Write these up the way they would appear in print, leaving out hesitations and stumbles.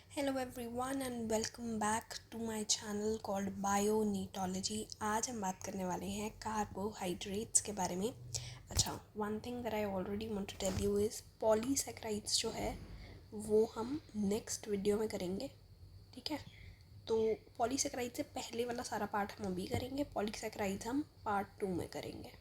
Hello everyone and welcome back to my channel called बायोनीटोलॉजी। आज हम बात करने वाले हैं कार्बोहाइड्रेट्स के बारे में। अच्छा, one thing that I already want to tell you is polysaccharides जो है वो हम नेक्स्ट वीडियो में करेंगे, ठीक है। तो पॉलीसैकेराइड से पहले वाला सारा पार्ट हम अभी करेंगे, पॉलीसैकेराइड्स हम पार्ट 2 में करेंगे,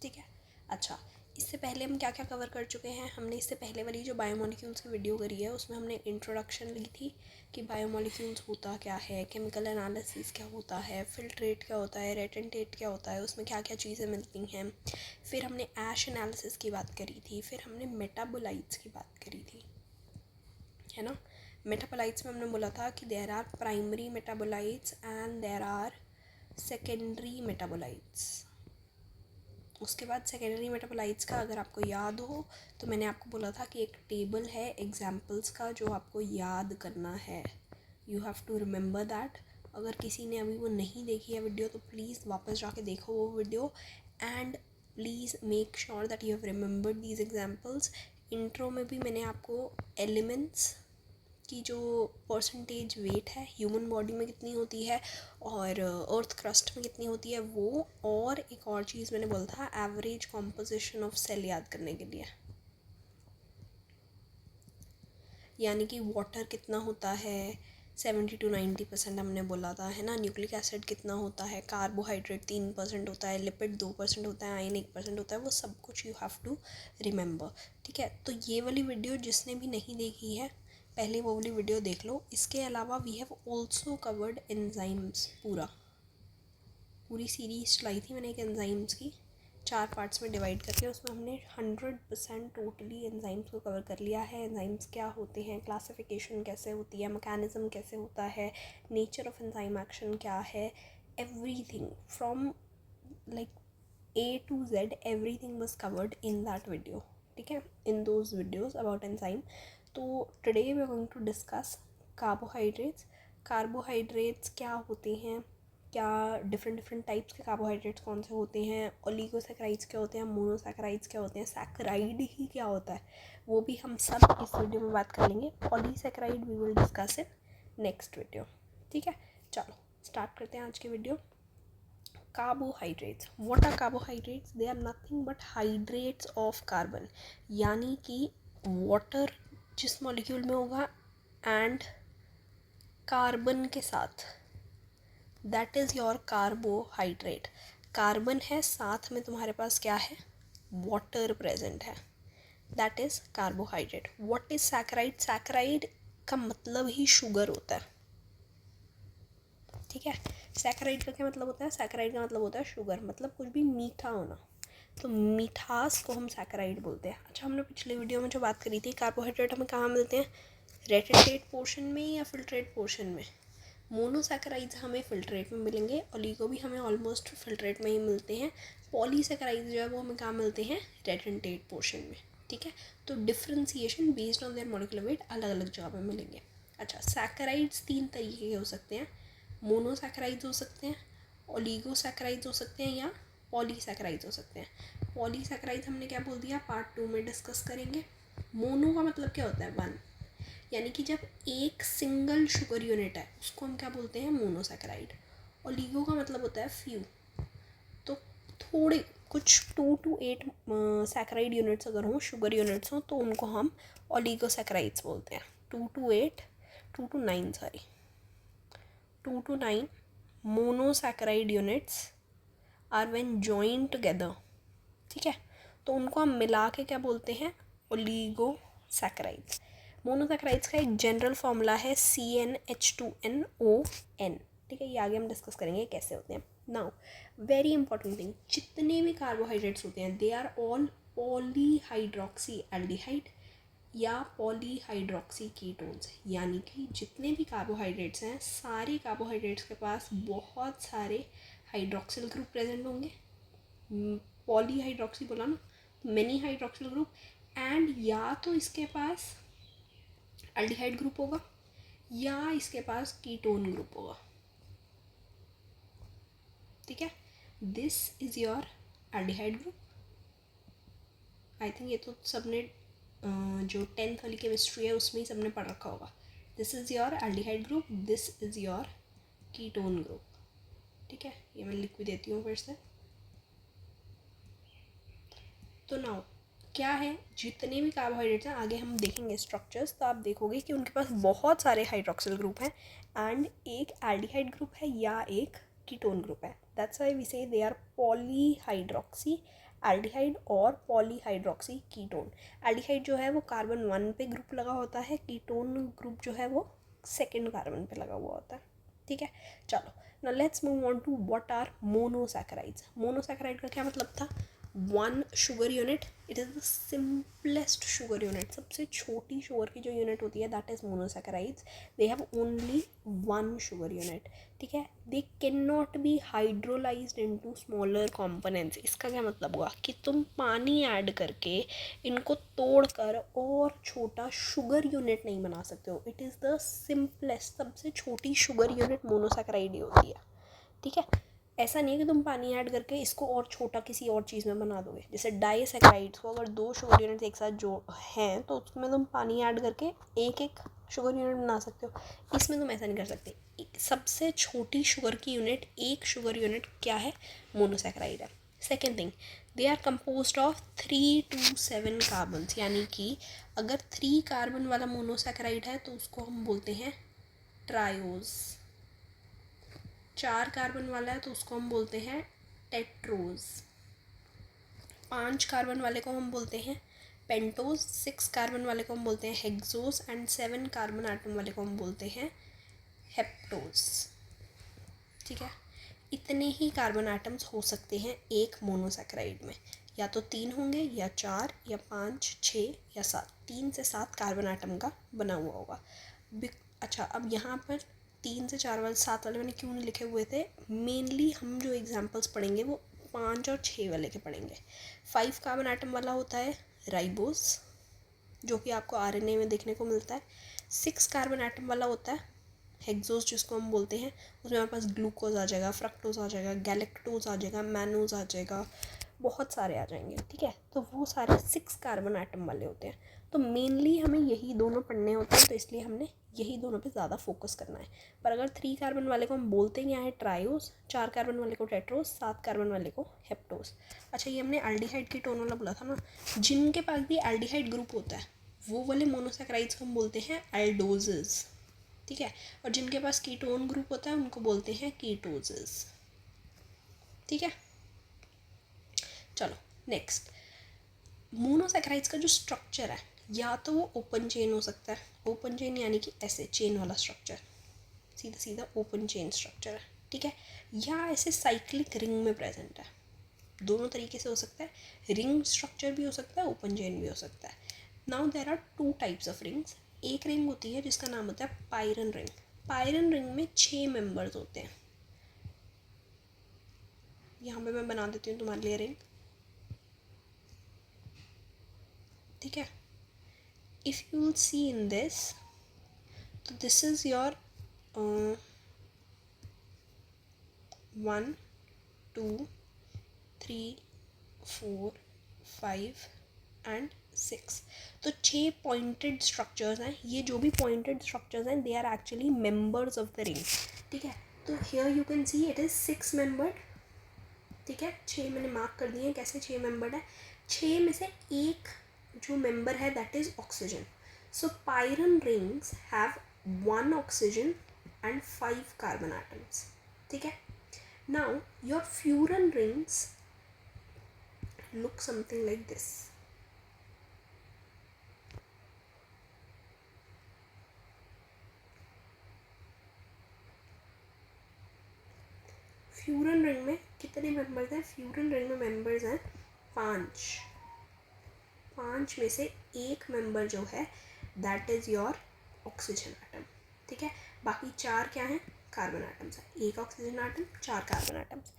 ठीक है। अच्छा, इससे पहले हम क्या क्या कवर कर चुके हैं। हमने इससे पहले वाली जो बायोमोलिक्यूल्स की वीडियो करी है उसमें हमने इंट्रोडक्शन ली थी कि बायोमोलिक्यूल्स होता क्या है, केमिकल एनालिसिस क्या होता है, फिल्ट्रेट क्या होता है, रेटेंटेट क्या होता है, उसमें क्या क्या चीज़ें मिलती हैं। फिर हमने ऐश एनालिसिस की बात करी थी, फिर हमने मेटाबोलाइट्स की बात करी थी, है ना। मेटाबोलाइट्स में हमने बोला था कि there are primary metabolites and there are secondary metabolites. उसके बाद सेकेंडरी मेटाबोलाइट्स का अगर आपको याद हो तो मैंने आपको बोला था कि एक टेबल है एग्जाम्पल्स का जो आपको याद करना है। You have to remember that. अगर किसी ने अभी वो नहीं देखी है वीडियो तो प्लीज़ वापस जाके देखो वो video and please make sure that you have remembered these examples. Intro में भी मैंने आपको एलिमेंट्स की जो परसेंटेज वेट है ह्यूमन बॉडी में कितनी होती है और अर्थ क्रस्ट में कितनी होती है वो, और एक और चीज़ मैंने बोला था एवरेज कॉम्पोजिशन ऑफ सेल याद करने के लिए, यानी कि वाटर कितना होता है 70 to 90% हमने बोला था, है ना। न्यूक्लिक एसिड कितना होता है, कार्बोहाइड्रेट 3% होता है, लिपिड 2% होता है, आयन 1% होता है, वो सब कुछ यू हैव टू रिमेंबर, ठीक है। तो ये वाली वीडियो जिसने भी नहीं देखी है पहले वो वाली वीडियो देख लो। इसके अलावा we have also covered enzymes, पूरी सीरीज चलाई थी मैंने एक एंजाइम्स की 4 पार्ट्स में डिवाइड करके। उसमें हमने 100% टोटली एंजाइम्स को कवर कर लिया है। एंजाइम्स क्या होते हैं, क्लासिफिकेशन कैसे होती है, मैकेनिज्म कैसे होता है, नेचर ऑफ एंजाइम एक्शन क्या है, everything from like A to Z everything was covered in that video, ठीक है, in those videos about enzyme. तो today we are going to discuss carbohydrates. Carbohydrates क्या होते हैं, क्या डिफरेंट टाइप्स के कार्बोहाइड्रेट्स कौन से होते हैं, ओलिगोसैकेराइड्स क्या होते हैं, मोनोसैकेराइड्स क्या होते हैं, सैकेराइड ही क्या होता है, वो भी हम सब इस वीडियो में बात कर लेंगे। Polysaccharide we will discuss in next video, ठीक है। चलो स्टार्ट करते हैं आज की video. Carbohydrates, what are carbohydrates? They are nothing but hydrates of carbon, यानी कि वाटर जिस मॉलिक्यूल में होगा एंड कार्बन के साथ, that is your carbohydrate. Carbon है, साथ में तुम्हारे पास क्या है, वाटर प्रेजेंट है, that is carbohydrate. What is saccharide? Saccharide का मतलब ही शुगर होता है, ठीक है। सैकराइड का क्या मतलब होता है? सैकराइड का मतलब होता है शुगर, मतलब कुछ भी मीठा होना, तो मिठास को हम सैकराइड बोलते हैं। अच्छा, हमने पिछले वीडियो में जो बात करी थी कार्बोहाइड्रेट हमें कहाँ मिलते हैं, रेटेंटेट पोर्शन में या फिल्ट्रेट पोर्शन में। मोनोसैकेराइड्स हमें फिल्ट्रेट में मिलेंगे, ओलिगो भी हमें ऑलमोस्ट फिल्ट्रेट में ही मिलते हैं। पॉलीसैकेराइड्स जो है वो हमें कहाँ मिलते हैं, रेटेंटेट पोर्शन में, ठीक है। तो differentiation based on their molecular weight अलग अलग जगह पे मिलेंगे। अच्छा, सैकेराइड्स 3 तरीके के हो सकते हैं, मोनोसैकेराइड्स हो सकते हैं, ओलिगोसैकेराइड्स हो सकते हैं या पॉलीसैकेराइड्स हो सकते हैं। पॉलीसैकेराइड्स हमने क्या बोल दिया, पार्ट 2 में डिस्कस करेंगे। मोनो का मतलब क्या होता है, 1, यानी कि जब एक सिंगल शुगर यूनिट है उसको हम क्या बोलते हैं, मोनोसैकेराइड। ओलिगो का मतलब होता है फ्यू, तो थोड़े कुछ 2 to 8 सैकेराइड यूनिट्स अगर हों, शुगर यूनिट्स हों, तो उनको हम ओलिगोसैकेराइड्स बोलते हैं। 2 to 9 sorry 2 to 9 monosaccharide units are when joined together, ठीक है। तो उनको हम मिला के क्या बोलते हैं, ओलिगोसैकेराइड्स। मोनोसैकेराइड्स का एक जनरल फॉर्मूला है CnH2nOn, ठीक है। ये आगे हम डिस्कस करेंगे कैसे होते हैं। नाउ वेरी इंपॉर्टेंट थिंग, जितने भी कार्बोहाइड्रेट्स होते हैं they are all polyhydroxy aldehyde या पॉलीहाइड्रोक्सी कीटोन्स, यानी कि जितने भी कार्बोहाइड्रेट्स हैं सारे कार्बोहाइड्रेट्स के पास बहुत सारे हाइड्रोक्सिल ग्रुप प्रेजेंट होंगे। पॉलीहाइड्रोक्सी बोला ना, मेनी हाइड्रोक्सिल ग्रुप, एंड या तो इसके पास एल्डिहाइड ग्रुप होगा या इसके पास कीटोन ग्रुप होगा, ठीक है। This is your aldehyde group. I think ये तो सबने जो 10th वाली केमिस्ट्री है उसमें ही सबने पढ़ रखा होगा, this is your aldehyde group, this is your ketone group. ठीक है, ये मैं लिख भी देती हूँ फिर से। तो नाउ क्या है, जितने भी कार्बोहाइड्रेट्स हैं, आगे हम देखेंगे स्ट्रक्चर्स, तो आप देखोगे कि उनके पास बहुत सारे हाइड्रोक्सिल ग्रुप हैं एंड एक एल्डिहाइड ग्रुप है या एक कीटोन ग्रुप है। दैट्स व्हाई वी से दे आर पॉलीहाइड्रोक्सी एल्डिहाइड और पॉलीहाइड्रोक्सी कीटोन। एल्डिहाइड जो है वो कार्बन 1 पे ग्रुप लगा होता है, कीटोन ग्रुप जो है वो सेकेंड कार्बन पे लगा हुआ होता है। ठीक है, चलो now let's move on to what are monosaccharides. Monosaccharide का क्या मतलब था, one sugar unit, it is the simplest sugar unit, सबसे छोटी शुगर की जो यूनिट होती है that is monosaccharides. They have only one sugar unit. ठीक है, they can not be hydrolysed into smaller components. इसका क्या मतलब हुआ कि तुम पानी ऐड करके इनको तोड़कर और छोटा शुगर यूनिट नहीं बना सकते हो। इट इज़ द सिंपलेस्ट, सबसे छोटी शुगर यूनिट मोनोसैकेराइड ही होती है। ठीक है, ऐसा नहीं है कि तुम पानी ऐड करके इसको और छोटा किसी और चीज़ में बना दोगे। जैसे डाइसैकेराइड्स को अगर 2 शुगर यूनिट्स एक साथ जो हैं तो उसमें तुम पानी ऐड करके एक एक शुगर यूनिट बना सकते हो, इसमें तुम ऐसा नहीं कर सकते। सबसे छोटी शुगर की यूनिट, एक शुगर यूनिट क्या है, मोनोसैकेराइड है। Second thing, they are composed of 3 to 7 carbons, यानी कि अगर 3 कार्बन वाला मोनोसैकेराइड है तो उसको हम बोलते हैं ट्रायोज। 4 कार्बन वाला है तो उसको हम बोलते हैं टेट्रोज। 5 कार्बन वाले को हम बोलते हैं पेंटोज। 6 कार्बन वाले को हम बोलते हैं हेक्सोज एंड 7 कार्बन आटम वाले को हम बोलते हैं हेप्टोज। ठीक है, इतने ही कार्बन आटम्स हो सकते हैं एक मोनोसैकेराइड में, या तो 3 होंगे या 4 या 5 6 या 7, 3 से 7 कार्बन आटम का बना हुआ होगा। अच्छा, अब यहाँ पर 3 से 4 वाले 7 वाले मैंने क्यों नहीं लिखे हुए थे, मेनली हम जो एग्जांपल्स पढ़ेंगे वो 5 और 6 वाले के पढ़ेंगे। 5 कार्बन आटम वाला होता है राइबोस, जो कि आपको आरएनए में देखने को मिलता है। 6 कार्बन आटम वाला होता है हेक्सोस, जिसको हम बोलते हैं, उसमें हमारे पास ग्लूकोज आ जाएगा, फ्रक्टोज आ जाएगा, गैलेक्टोज आ जाएगा, मैनोज आ जाएगा, बहुत सारे आ जाएंगे। ठीक है, तो वो सारे 6 कार्बन आटम वाले होते हैं। तो मेनली हमें यही दोनों पढ़ने होते हैं, तो इसलिए हमने यही दोनों पे ज़्यादा फोकस करना है। पर अगर 3 कार्बन वाले को हम बोलते हैं यहाँ है ट्रायोस, 4 कार्बन वाले को टेट्रोस, 7 कार्बन वाले को हेप्टोस। अच्छा, ये हमने एल्डिहाइड कीटोन वाला बोला था ना, जिनके पास भी एल्डिहाइड ग्रुप होता है वो वाले मोनोसैकेराइड्स को हम बोलते हैं एल्डोजेस। ठीक है, और जिनके पास कीटोन ग्रुप होता है उनको बोलते हैं कीटोजेस। ठीक है, चलो नेक्स्ट, मोनोसैकेराइड्स का जो स्ट्रक्चर है, या तो वो ओपन चेन हो सकता है, ओपन चेन यानी कि ऐसे चेन वाला स्ट्रक्चर, सीधा सीधा ओपन चेन स्ट्रक्चर है। ठीक है, या ऐसे साइक्लिक रिंग में प्रेजेंट है, दोनों तरीके से हो सकता है, रिंग स्ट्रक्चर भी हो सकता है, ओपन चेन भी हो सकता है। Now there are 2 types of rings. एक रिंग होती है जिसका नाम होता है पायरन रिंग। पायरन रिंग में 6 मेंबर्स होते हैं। यहाँ पे मैं बना देती हूँ तुम्हारे लिए रिंग। ठीक है, if you will C in this, तो दिस इज़ योर 1 2 3 4 5 एंड 6। तो 6 पॉइंटेड स्ट्रक्चर्स हैं। ये जो भी पॉइंटेड स्ट्रक्चर्स हैं they are actually members of the ring. ठीक है, तो here you can see it is 6 membered. ठीक है, 6 मैंने मार्क कर दिए हैं। कैसे 6 मेंबर्ड है, 6 में से एक जो मेंबर है that is oxygen. So पायरन rings have 1 oxygen and 5 carbon atoms. ठीक है, now your furan rings look something like this. Furan ring में कितने मेंबर्स हैं, फ्यूरन रिंग में मेंबर्स हैं 5। 5 में से एक मेंबर जो है that is your oxygen atom. ठीक है, बाकी 4 क्या हैं, कार्बन आटम्स हैं। एक ऑक्सीजन आटम, 4 कार्बन आटम्स।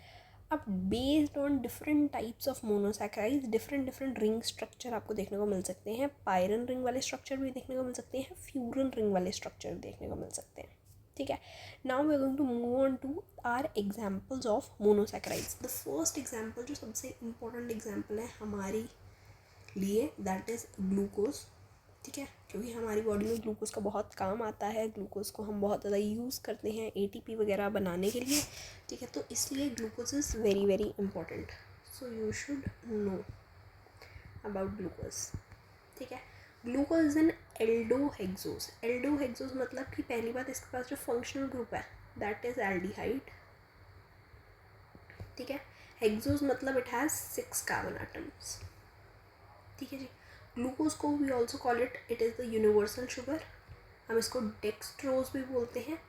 अब based on different types of monosaccharides different ring structure आपको देखने को मिल सकते हैं। पायरन रिंग वाले स्ट्रक्चर भी देखने को मिल सकते हैं, फ्यूरन रिंग वाले स्ट्रक्चर भी देखने को मिल सकते हैं। ठीक है, now we are going to move on to our examples of monosaccharides. The first example, जो सबसे इम्पोर्टेंट एग्जाम्पल है हमारी लिए, दैट इज़ ग्लूकोज। ठीक है, क्योंकि हमारी बॉडी में ग्लूकोज का बहुत काम आता है, ग्लूकोज को हम बहुत ज़्यादा यूज़ करते हैं एटीपी वगैरह बनाने के लिए, ठीक है, तो इसलिए glucose is very very important, so you should know about glucose, ठीक है। Glucose is an aldohexose, aldohexose मतलब कि पहली बात इसके पास जो फंक्शनल ग्रुप है दैट इज एल्डिहाइड, ठीक है। हेक्सोज मतलब इट हैज़ 6 कार्बन एटम्स, ठीक है जी। ग्लूकोज को we also call it is the universal sugar, हम इसको डेक्सट्रोज भी बोलते हैं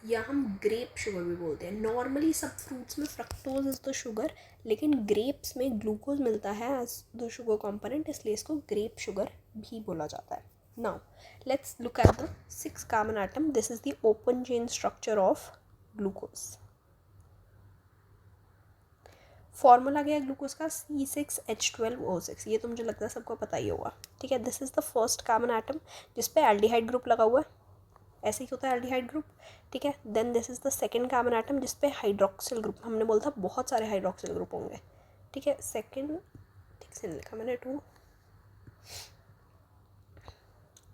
या हम ग्रेप शुगर भी बोलते हैं। नॉर्मली सब फ्रूट्स में फ्रक्टोज इज़ द शुगर, लेकिन ग्रेप्स में ग्लूकोज मिलता है एज द शुगर कॉम्पोनेंट, इसलिए इसको ग्रेप शुगर भी बोला जाता है। Now let's look at the 6 carbon atom, this is the open chain structure of glucose. Formula क्या है ग्लूकोज का, C6H12O6, ये तो मुझे लगता है सबको पता ही होगा, ठीक है। This is the first carbon atom जिस पे एल्डिहाइड ग्रुप लगा हुआ है, ऐसे ही होता है एल्डिहाइड ग्रुप, ठीक है। Then this is the second carbon atom जिस पे हाइड्रोक्सिल ग्रुप, हमने बोला था बहुत सारे हाइड्रोक्सिल ग्रुप होंगे, ठीक है। सेकंड, ठीक से लिखा मैंने 2,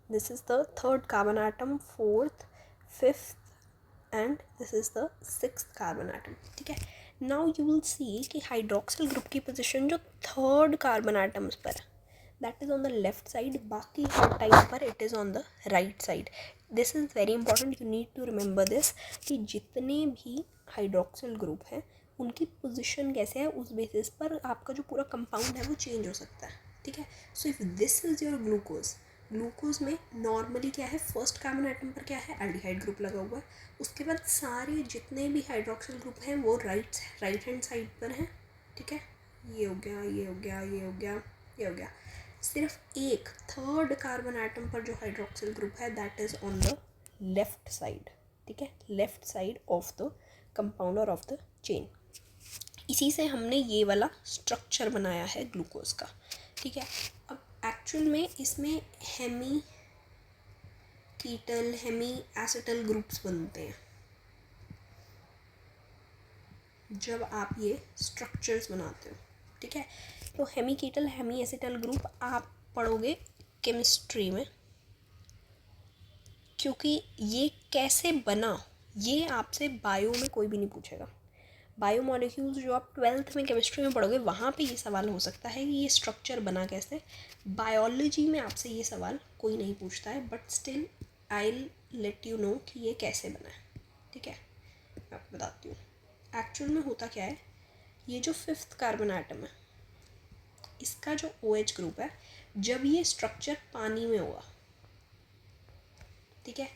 this is the third carbon atom, fourth, fifth and this is the sixth carbon atom, ठीक है। नाउ यू विल सी कि हाइड्रोक्सिल ग्रुप की पोजिशन जो थर्ड कार्बन एटम्स पर that is on the left side, बाकी हर type पर it is on the right side. This is very important, you need to remember this कि जितने भी हाइड्रोक्सिल ग्रुप हैं उनकी पोजीशन कैसे है उस बेसिस पर आपका जो पूरा कंपाउंड है वो चेंज हो सकता है, ठीक है। So if this is your glucose, glucose में नॉर्मली क्या है, फर्स्ट कार्बन आइटम पर क्या है, एल्डिहाइड ग्रुप लगा हुआ है, उसके बाद सारे जितने भी हाइड्रोक्सिल ग्रुप हैं वो राइट हैंड साइड पर हैं, ठीक है। ये हो गया, ये हो गया, ये हो गया, ये हो गया। सिर्फ एक थर्ड कार्बन आइटम पर जो हाइड्रोक्सिल ग्रुप है that is on the left side, ठीक है, left side of the compound और ऑफ द चेन। इसी से हमने ये वाला स्ट्रक्चर बनाया है ग्लूकोज का, ठीक है। अब एक्चुअल में इसमें हेमी कीटल, हेमी एसिटल ग्रुप्स बनते हैं जब आप ये स्ट्रक्चर्स बनाते हो, ठीक है। तो हेमी कीटल, हेमी एसिटल ग्रुप आप पढ़ोगे केमिस्ट्री में, क्योंकि ये कैसे बना ये आपसे बायो में कोई भी नहीं पूछेगा। बायो मॉलिक्यूल्स जो आप 12th में केमिस्ट्री में पढ़ोगे वहाँ पे ये सवाल हो सकता है कि ये स्ट्रक्चर बना कैसे। बायोलॉजी में आपसे ये सवाल कोई नहीं पूछता है, but still I let you know कि ये कैसे बना है, ठीक है। मैं आपको बताती हूँ एक्चुअल में होता क्या है। ये जो 5th कार्बन आइटम है इसका जो OH ग्रुप है, जब ये स्ट्रक्चर पानी में होगा, ठीक है।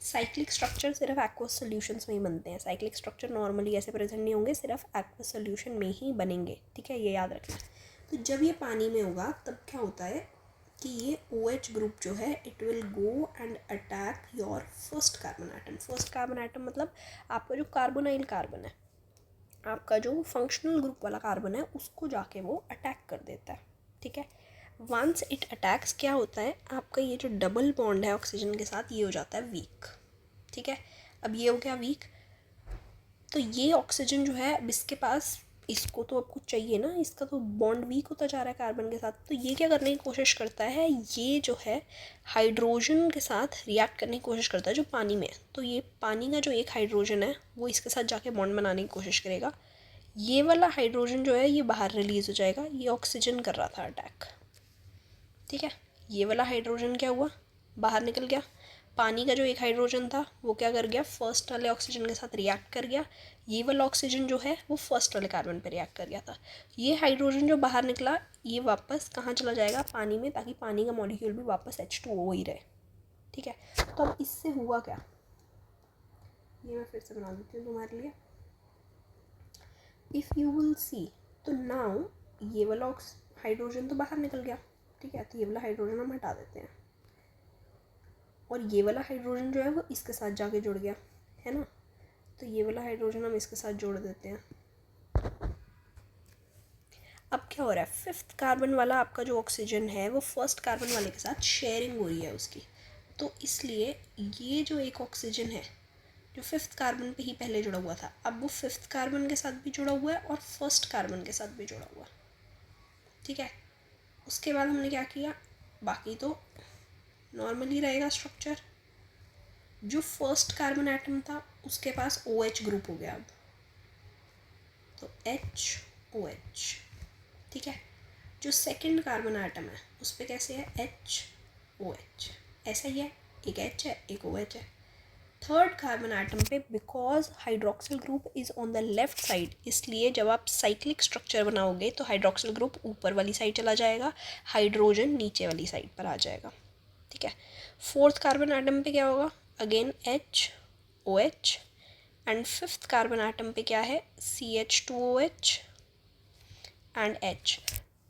साइक्लिक स्ट्रक्चर सिर्फ एक्वस सॉल्यूशंस में ही बनते हैं, साइक्लिक स्ट्रक्चर नॉर्मली ऐसे प्रेजेंट नहीं होंगे, सिर्फ एक्वस सॉल्यूशन में ही बनेंगे, ठीक है, ये याद रखना। तो जब ये पानी में होगा तब क्या होता है कि ये OH ग्रुप जो है it will go and attack your first carbon atom. First carbon atom मतलब आपका जो कार्बोनाइल कार्बन है, आपका जो फंक्शनल ग्रुप वाला कार्बन है उसको जाके वो अटैक कर देता है, ठीक है। वंस इट अटैक्स क्या होता है, आपका ये जो डबल बॉन्ड है ऑक्सीजन के साथ ये हो जाता है वीक, ठीक है। अब ये हो गया वीक, तो ये ऑक्सीजन जो है अब इसके पास, इसको तो अब कुछ चाहिए ना, इसका तो बॉन्ड वीक होता जा रहा है कार्बन के साथ, तो ये क्या करने की कोशिश करता है, ये जो है हाइड्रोजन के साथ रिएक्ट करने की कोशिश करता है जो पानी में है। तो ये पानी का जो एक हाइड्रोजन है वो इसके साथ जाके बॉन्ड बनाने की कोशिश करेगा, ये वाला हाइड्रोजन जो है ये बाहर रिलीज़ हो जाएगा, ये ऑक्सीजन कर रहा था अटैक, ठीक है। ये वाला हाइड्रोजन क्या हुआ, बाहर निकल गया, पानी का जो एक हाइड्रोजन था वो क्या कर गया, फर्स्ट वाले ऑक्सीजन के साथ रिएक्ट कर गया, ये वाला ऑक्सीजन जो है वो फर्स्ट वाले कार्बन पे रिएक्ट कर गया था। ये हाइड्रोजन जो बाहर निकला ये वापस कहाँ चला जाएगा, पानी में, ताकि पानी का मॉलिक्यूल भी वापस H2O ही रहे, ठीक है। तो अब इससे हुआ क्या, ये मैं फिर से बना देती हूँ तुम्हारे लिए। इफ़ यू विल सी, तो नाउ ये वाला हाइड्रोजन तो बाहर निकल गया, ठीक है, तो ये वाला हाइड्रोजन हम हटा देते हैं और ये वाला हाइड्रोजन जो है वो इसके साथ जाके जुड़ गया है ना, तो ये वाला हाइड्रोजन हम इसके साथ जोड़ देते हैं। अब क्या हो रहा है, 5th कार्बन वाला आपका जो ऑक्सीजन है वो फर्स्ट कार्बन वाले के साथ शेयरिंग हो रही है उसकी, तो इसलिए ये जो एक ऑक्सीजन है जो 5th कार्बन पे ही पहले जुड़ा हुआ था, अब वो 5th कार्बन के साथ भी जुड़ा हुआ है और फर्स्ट कार्बन के साथ भी जुड़ा हुआ है, ठीक है। उसके बाद हमने क्या किया, बाकी तो नॉर्मली रहेगा स्ट्रक्चर। जो फर्स्ट कार्बन एटम था उसके पास OH ग्रुप हो गया अब, तो HOH, ठीक है। जो सेकंड कार्बन एटम है उस पर कैसे है, HOH, ऐसा ही है, एक H है एक OH है। थर्ड कार्बन एटम पे because hydroxyl group is on the left side, इसलिए जब आप साइक्लिक स्ट्रक्चर बनाओगे तो हाइड्रोक्सिल ग्रुप ऊपर वाली साइड चला जाएगा, हाइड्रोजन नीचे वाली साइड पर आ जाएगा, ठीक है। फोर्थ कार्बन एटम पे क्या होगा, again HOH, and fifth carbon atom पे क्या है, CH2OH एंड H।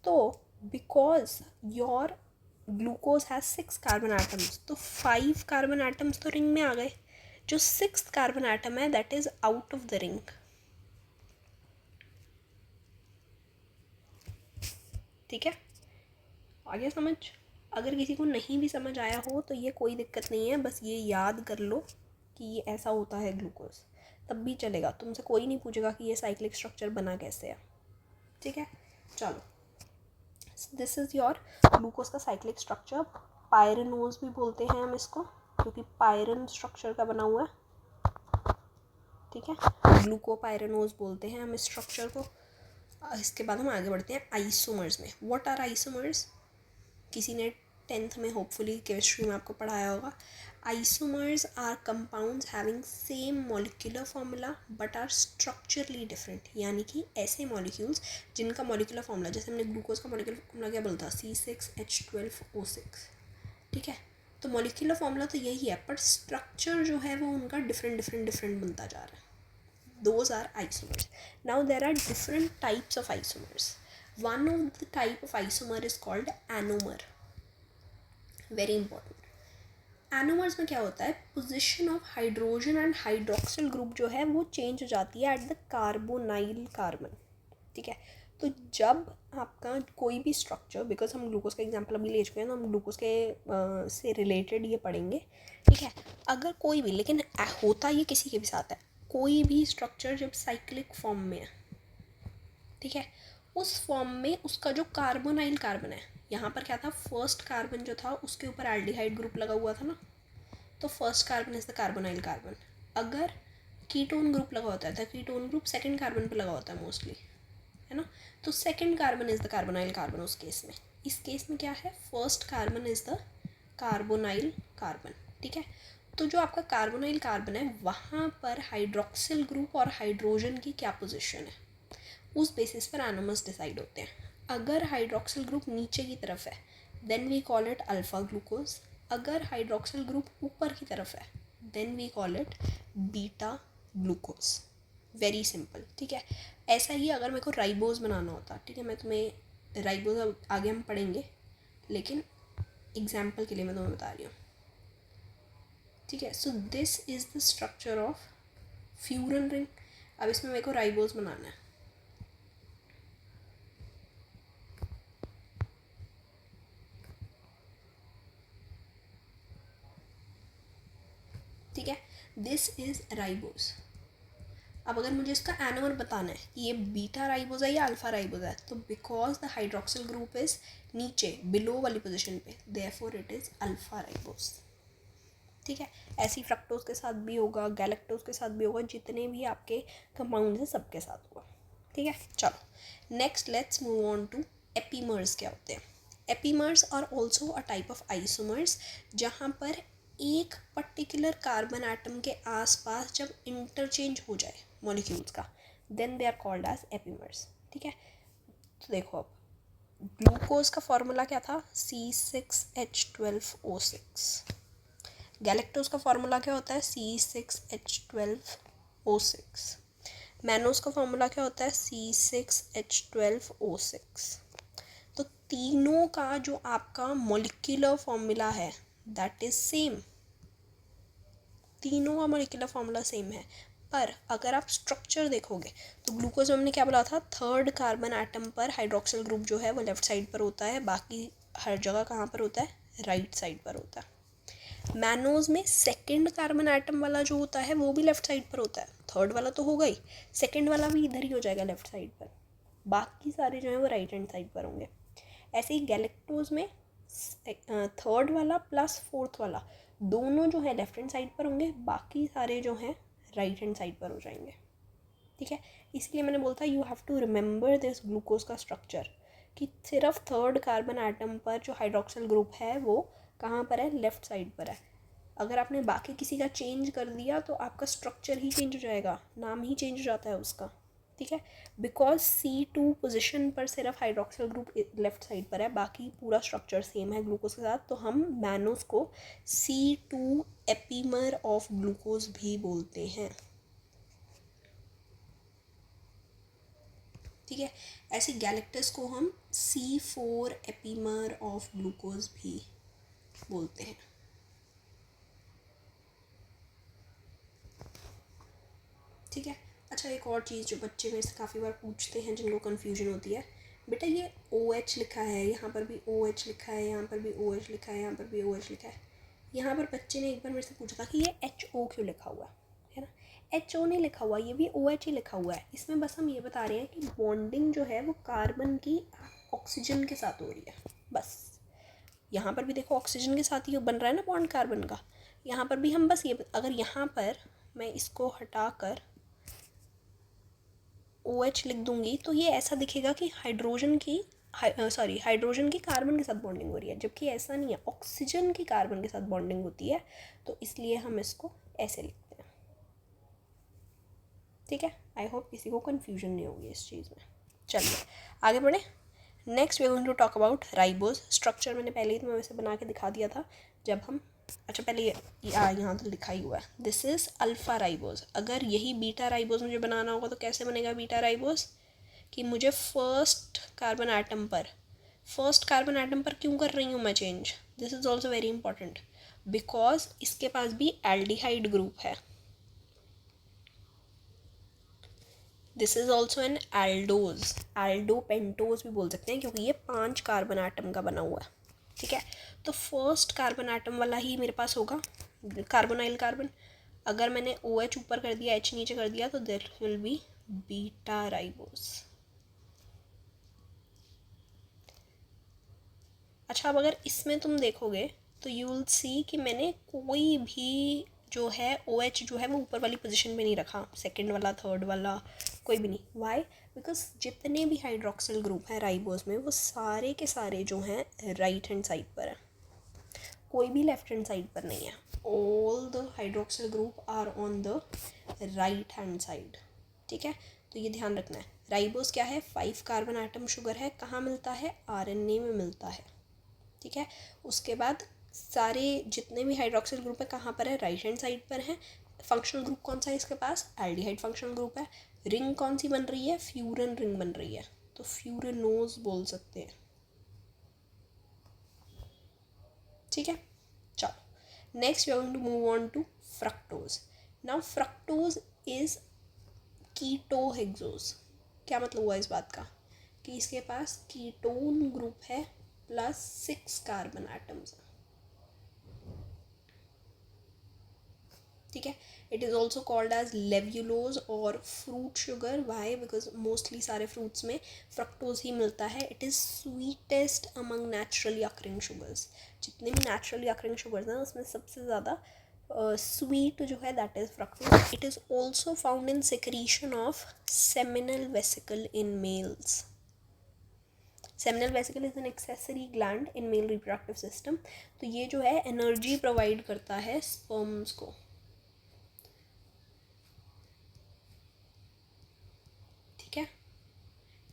तो because your glucose has 6 carbon atoms, तो 5 कार्बन एटम्स तो रिंग में आ गए। जो 6th कार्बन एटम है that is out of the ring, ठीक है। आगे समझ, अगर किसी को नहीं भी समझ आया हो तो ये कोई दिक्कत नहीं है, बस ये याद कर लो कि ये ऐसा होता है ग्लूकोज, तब भी चलेगा, तुमसे कोई नहीं पूछेगा कि ये साइक्लिक स्ट्रक्चर बना कैसे है, ठीक है। चलो, दिस इज़ योर ग्लूकोज का साइक्लिक स्ट्रक्चर। पायरेनोज भी बोलते हैं हम इसको, क्योंकि पायरन स्ट्रक्चर का बना हुआ है, ठीक है। ग्लूकोपायरेनोज बोलते हैं हम इस स्ट्रक्चर को। इसके बाद हम आगे बढ़ते हैं आइसोमर्स में। व्हाट आर आइसोमर्स, किसी ने 10th में होपफुली केमिस्ट्री में आपको पढ़ाया होगा। Isomers are compounds having same molecular formula but are structurally different, यानी कि ऐसे मॉलिक्यूल्स जिनका मॉलिक्यूलर फॉर्मूला, जैसे हमने ग्लूकोज का मॉलिक्यूलर फॉर्मूला क्या बोलता, C6H12O6, ठीक है। तो मॉलिक्यूलर फॉर्मूला तो यही है, पर स्ट्रक्चर जो है वो उनका डिफरेंट बनता जा रहा है। Those are isomers. Now there are different types of isomers. One of the type of isomer is called anomer. Very important. Anomers में क्या होता है, position of hydrogen and hydroxyl group जो है वो चेंज हो जाती है एट द कार्बोनाइल कार्बन, ठीक है। तो जब आपका कोई भी स्ट्रक्चर, बिकॉज हम ग्लूकोज का एग्जाम्पल अभी ले चुके हैं तो हम ग्लूकोज के से रिलेटेड ये पढ़ेंगे, ठीक है। अगर कोई भी, लेकिन होता ये किसी के भी साथ है, कोई भी स्ट्रक्चर जब साइक्लिक फॉर्म में है, ठीक है, उस फॉर्म में उसका जो कार्बोनाइल कार्बन है, यहाँ पर क्या था, फर्स्ट कार्बन जो था उसके ऊपर एल्डिहाइड ग्रुप लगा हुआ था ना, तो first carbon is the carbonyl carbon. अगर कीटोन ग्रुप लगा होता है तो कीटोन ग्रुप सेकंड कार्बन पर लगा होता है मोस्टली, है ना, तो second carbon is the carbonyl carbon उस केस में। इस केस में क्या है, first carbon is the carbonyl carbon, ठीक है। तो जो आपका कार्बोनाइल कार्बन है वहाँ पर हाइड्रोक्सिल ग्रुप और हाइड्रोजन की क्या पोजीशन है, उस बेसिस पर एनोमर्स डिसाइड होते हैं। अगर हाइड्रोक्सिल ग्रुप नीचे की तरफ है then we call it alpha glucose, अगर हाइड्रोक्सिल ग्रुप ऊपर की तरफ है then we call it beta glucose. Very simple, ठीक है। ऐसा ही अगर मेरे को राइबोज बनाना होता, ठीक है, मैं तुम्हें राइबोज आगे हम पढ़ेंगे, लेकिन एग्जाम्पल के लिए मैं तुम्हें बता रही हूँ, ठीक है। So this is the structure of furan ring. अब इसमें मेरे को राइबोज बनाना है, ठीक है, दिस इज राइबोज। अब अगर मुझे इसका एनोमर बताना है कि ये बीटा राइबोज है या अल्फा राइबोज है, तो because the hydroxyl group is नीचे बिलो वाली पोजीशन पे, therefore it is alpha ribose, ठीक है। ऐसी फ्रक्टोज के साथ भी होगा, गैलेक्टोज के साथ भी होगा, जितने भी आपके कंपाउंड हैं सबके साथ होगा, ठीक है। चलो next let's move on to epimers. क्या होते हैं epimers? Are also a type of isomers, जहाँ पर एक पर्टिकुलर कार्बन एटम के आसपास जब इंटरचेंज हो जाए मॉलिक्यूल्स का, then they are called as epimers, ठीक है। तो देखो अब ग्लूकोज का फॉर्मूला क्या था, C6H12O6। गैलेक्टोज का फॉर्मूला क्या होता है, C6H12O6। मैनोज का फॉर्मूला क्या होता है, C6H12O6। तो तीनों का जो आपका मॉलिक्यूलर फॉर्मूला है दैट इज सेम, तीनों का मॉलिक्यूलर फॉर्मूला सेम है। पर अगर आप स्ट्रक्चर देखोगे तो ग्लूकोज में हमने क्या बोला था, थर्ड कार्बन एटम पर हाइड्रोक्सिल ग्रुप जो है वो लेफ्ट साइड पर होता है, बाकी हर जगह कहाँ पर होता है, राइट साइड पर होता है। मैनोज में सेकंड कार्बन एटम वाला जो होता है वो भी लेफ्ट साइड पर होता है, थर्ड वाला तो होगा ही, सेकंड वाला भी इधर ही हो जाएगा लेफ्ट साइड पर, बाकी सारे जो हैं वो राइट हैंड साइड पर होंगे। ऐसे ही गैलेक्टोज में थर्ड वाला प्लस फोर्थ वाला दोनों जो है लेफ्ट हैंड साइड पर होंगे, बाकी सारे जो हैं राइट हैंड साइड पर हो जाएंगे। ठीक है, इसलिए मैंने बोलता you have to remember this glucose का स्ट्रक्चर, कि सिर्फ थर्ड कार्बन एटम पर जो हाइड्रोक्सिल ग्रुप है वो कहाँ पर है, लेफ्ट साइड पर है। अगर आपने बाकी किसी का चेंज कर दिया तो आपका स्ट्रक्चर ही चेंज हो जाएगा, नाम ही चेंज हो जाता है उसका। ठीक है, बिकॉज C2 पोजिशन पर सिर्फ हाइड्रोक्सिल ग्रुप लेफ्ट साइड पर है, बाकी पूरा स्ट्रक्चर सेम है ग्लूकोज के साथ, तो हम मैनोस को C2 एपीमर ऑफ ग्लूकोज भी बोलते हैं। ठीक है, ऐसे गैलेक्टस को हम C4 एपीमर ऑफ ग्लूकोज भी बोलते हैं। ठीक है, अच्छा एक और चीज़ जो बच्चे मेरे से काफ़ी बार पूछते हैं, जिनको कन्फ्यूजन होती है, बेटा ये OH लिखा है, यहाँ पर भी OH लिखा है, यहाँ पर भी OH लिखा है, यहाँ पर भी OH लिखा है। यहाँ पर बच्चे ने एक बार मेरे से पूछा था कि ये HO क्यों लिखा हुआ है ना। HO नहीं लिखा हुआ, ये भी OH ही लिखा हुआ है। इसमें बस हम ये बता रहे हैं कि बॉन्डिंग जो है वो कार्बन की ऑक्सीजन के साथ हो रही है, बस। यहाँ पर भी देखो ऑक्सीजन के साथ ही बन रहा है ना बॉन्ड कार्बन का, यहाँ पर भी हम बस ये, अगर यहाँ पर मैं इसको हटा कर OH लिख दूंगी तो ये ऐसा दिखेगा कि हाइड्रोजन की कार्बन के साथ बॉन्डिंग हो रही है, जबकि ऐसा नहीं है, ऑक्सीजन की कार्बन के साथ बॉन्डिंग होती है, तो इसलिए हम इसको ऐसे लिखते हैं। ठीक है, आई होप किसी को कन्फ्यूजन नहीं होगी इस चीज़ में। चलिए आगे बढ़े। Next we are going to talk about ribose. Structure मैंने पहले ही तुम्हें वैसे बना के दिखा दिया था जब हम, अच्छा पहले यहाँ तो लिखा ही हुआ है, दिस इज़ अल्फ़ा राइबोज। अगर यही बीटा राइबोज मुझे बनाना होगा तो कैसे बनेगा बीटा राइबोज, कि मुझे फर्स्ट कार्बन एटम पर क्यों कर रही हूँ मैं change, this is also very important, because इसके पास भी एल्डिहाइड ग्रुप है। This is also an aldose, aldopentose भी बोल सकते हैं, क्योंकि ये 5 कार्बन एटम का बना हुआ है। ठीक है, तो फर्स्ट कार्बन एटम वाला ही मेरे पास होगा कार्बोनाइल कार्बन। अगर मैंने OH ऊपर कर दिया, H नीचे कर दिया, तो there will be beta ribose. अच्छा, अब अगर इसमें तुम देखोगे तो यू विल सी कि मैंने कोई भी जो है OH जो है वो ऊपर वाली पोजीशन में नहीं रखा, सेकंड वाला थर्ड वाला कोई भी नहीं। वाई, बिकॉज जितने भी हाइड्रोक्सिल ग्रुप हैं राइबोज में वो सारे के सारे जो हैं राइट हैंड साइड पर है, कोई भी लेफ्ट हैंड साइड पर नहीं है। All the hydroxyl group are on the right hand side. ठीक है, तो ये ध्यान रखना है। राइबोज क्या है, 5 कार्बन एटम शुगर है, कहाँ मिलता है, RNA में मिलता है। ठीक है, उसके बाद सारे जितने भी हाइड्रोक्सिल ग्रुप है कहाँ पर है, राइट हैंड साइड पर है। फंक्शनल ग्रुप कौन सा है इसके पास, एल्डिहाइड फंक्शनल ग्रुप है। रिंग कौन सी बन रही है, फ्यूरन रिंग बन रही है, तो फ्यूरेनोज बोल सकते हैं। ठीक है, चलो next we are going to move on to fructose. Now fructose is ketohexose. क्या मतलब हुआ इस बात का, कि इसके पास कीटोन ग्रुप है प्लस 6 कार्बन एटम्स। ठीक है, it is also called as levulose और fruit sugar. Why, because mostly सारे फ्रूट्स में फ्रक्टोज ही मिलता है। It is sweetest among naturally occurring sugars. जितने भी नेचुरली अकरिंग शुगर्स हैं उसमें सबसे ज़्यादा स्वीट जो है that is fructose. It is also found in secretion of seminal vesicle in males. Seminal vesicle is an accessory gland in male reproductive system. तो ये जो है एनर्जी प्रोवाइड करता है स्पर्म्स को। ठीक है,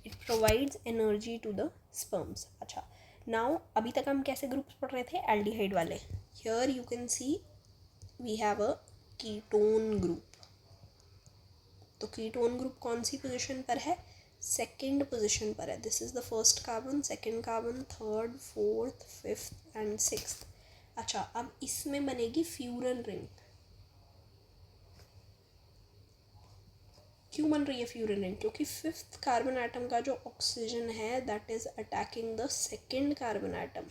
it provides energy to the sperms. अच्छा, नाउ अभी तक हम कैसे ग्रुप्स पढ़ रहे थे, एल्डिहाइड वाले। Here you can see we have a ketone group. तो कीटोन ग्रुप कौन सी पोजीशन पर है, सेकेंड पोजीशन पर है। This is the first carbon, second carbon, third, fourth, fifth and sixth. अच्छा, अब इसमें बनेगी फ्यूरन रिंग। क्यों बन रही है फ्यूरन रिंग, क्योंकि फिफ्थ कार्बन एटम का जो ऑक्सीजन है that is attacking the second carbon atom.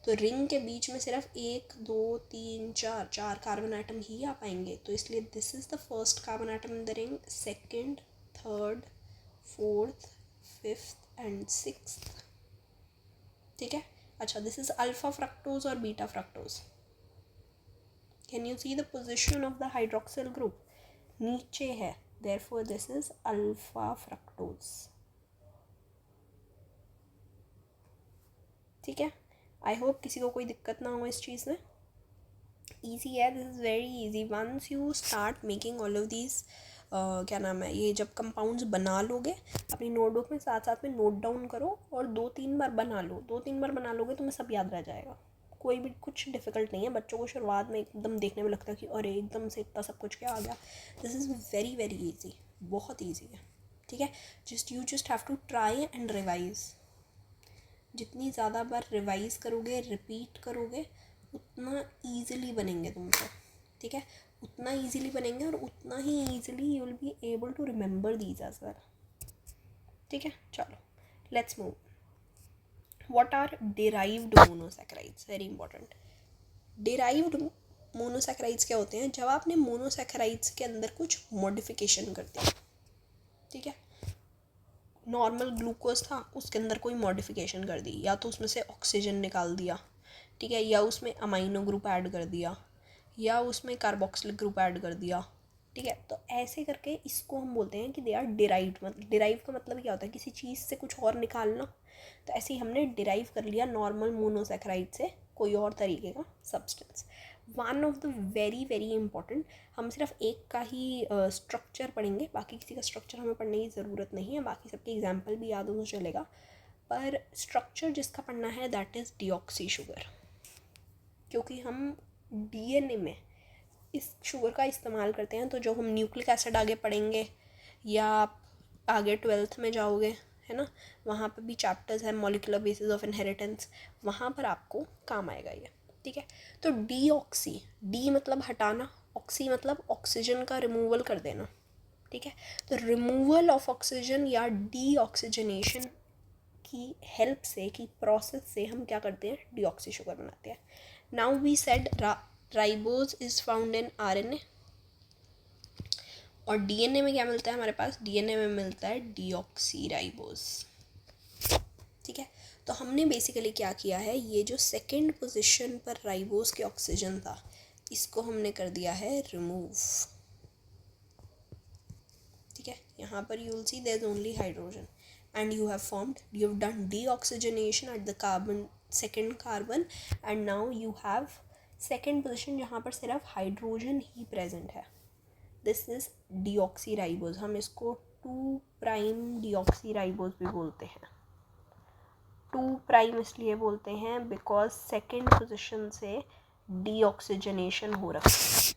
तो रिंग के बीच में सिर्फ 1 2 3 4 कार्बन एटम ही आ पाएंगे, तो इसलिए this is the first carbon atom in the ring, second, third, fourth, fifth and sixth. ठीक है, अच्छा, दिस इज अल्फा फ्रक्टोज और beta fructose. Can you see the position of the hydroxyl group? नीचे है, therefore this is alpha fructose. ठीक है, I hope किसी को कोई दिक्कत ना हो इस चीज़ में. ईजी है, this is very easy. Once you start making all of these, क्या नाम है, ये जब कंपाउंड्स बना लोगे अपनी नोटबुक में साथ साथ में नोट डाउन करो और 2-3 बार बना लो. 2-3 बार बना लोगे तो मैं सब याद रह जाएगा. कोई भी कुछ डिफ़िकल्ट नहीं है. बच्चों को शुरुआत में एकदम देखने में लगता है कि अरे एकदम से इतना सब कुछ क्या आ गया. This is very very easy, बहुत ईजी है. ठीक है, you just have to try and revise. जितनी ज़्यादा बार रिवाइज करोगे, रिपीट करोगे, उतना ईजिली बनेंगे तुमसे. ठीक है, उतना ईजिली बनेंगे और उतना ही easily you will be able to remember these as well. ठीक है, चलो let's move. What are derived monosaccharides? Very important. Derived monosaccharides क्या होते हैं? जब आपने मोनोसैकेराइड्स के अंदर कुछ मॉडिफिकेशन कर दिया. ठीक है, नॉर्मल ग्लूकोज था, उसके अंदर कोई मॉडिफिकेशन कर दी, या तो उसमें से ऑक्सीजन निकाल दिया. ठीक है, या उसमें अमाइनो ग्रुप ऐड कर दिया, या उसमें कार्बोक्सिलिक ग्रुप ऐड कर दिया. ठीक है, तो ऐसे करके इसको हम बोलते हैं कि दे आर डिराइव्ड. डिराइव का मतलब क्या होता है? किसी चीज़ से कुछ और निकालना. तो ऐसे ही हमने डिराइव कर लिया नॉर्मल मोनोसैकेराइड से कोई और तरीके का substance. One of the very very important, हम सिर्फ एक का ही स्ट्रक्चर पढ़ेंगे, बाकी किसी का स्ट्रक्चर हमें पढ़ने की ज़रूरत नहीं है. बाकी सबके एग्जाम्पल भी याद हो तो चलेगा, पर स्ट्रक्चर जिसका पढ़ना है दैट इज़ डीऑक्सी शुगर. क्योंकि हम डीएनए में इस शुगर का इस्तेमाल करते हैं. तो जो हम न्यूक्लिक एसिड आगे पढ़ेंगे या आगे 12th में जाओगे, है ना, वहाँ पे भी चैप्टर्स है मॉलिक्यूलर बेसिस ऑफ इनहेरिटेंस, वहाँ पर आपको काम आएगा ये. ठीक है, तो डीऑक्सी, डी मतलब हटाना, ऑक्सी मतलब ऑक्सीजन का रिमूवल कर देना. ठीक है, तो रिमूवल ऑफ ऑक्सीजन या डीऑक्सीजनेशन की हेल्प से, की प्रोसेस से हम क्या करते हैं? डीऑक्सी शुगर बनाते हैं. Now we said ribose is found in RNA. और डीएनए में क्या मिलता है हमारे पास? डीएनए में मिलता है डीऑक्सी राइबोज. ठीक है, तो हमने बेसिकली क्या किया है, ये जो सेकंड पोजीशन पर राइबोज के ऑक्सीजन था, इसको हमने कर दिया है रिमूव. ठीक है, यहाँ पर you will see there is only hydrogen and you have done deoxygenation at the second carbon, and now you have second position जहाँ पर सिर्फ हाइड्रोजन ही प्रेजेंट है. This is deoxyribose. हम इसको 2' डीऑक्सीराइबोज भी बोलते हैं. 2' इसलिए बोलते हैं बिकॉज सेकेंड पोजिशन से डीऑक्सीजनेशन हो रखा है.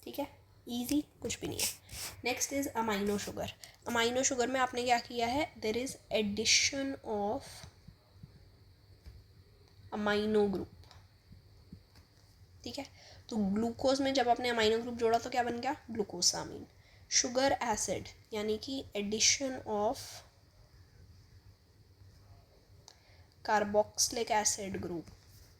ठीक है, ईजी कुछ भी नहीं है. Next is amino sugar. Amino sugar में आपने क्या किया है? There is addition of amino group. ठीक है, तो ग्लूकोज में जब आपने अमाइनो ग्रुप जोड़ा तो क्या बन गया? ग्लूकोसामीन. शुगर एसिड यानी कि addition of carboxylic acid group.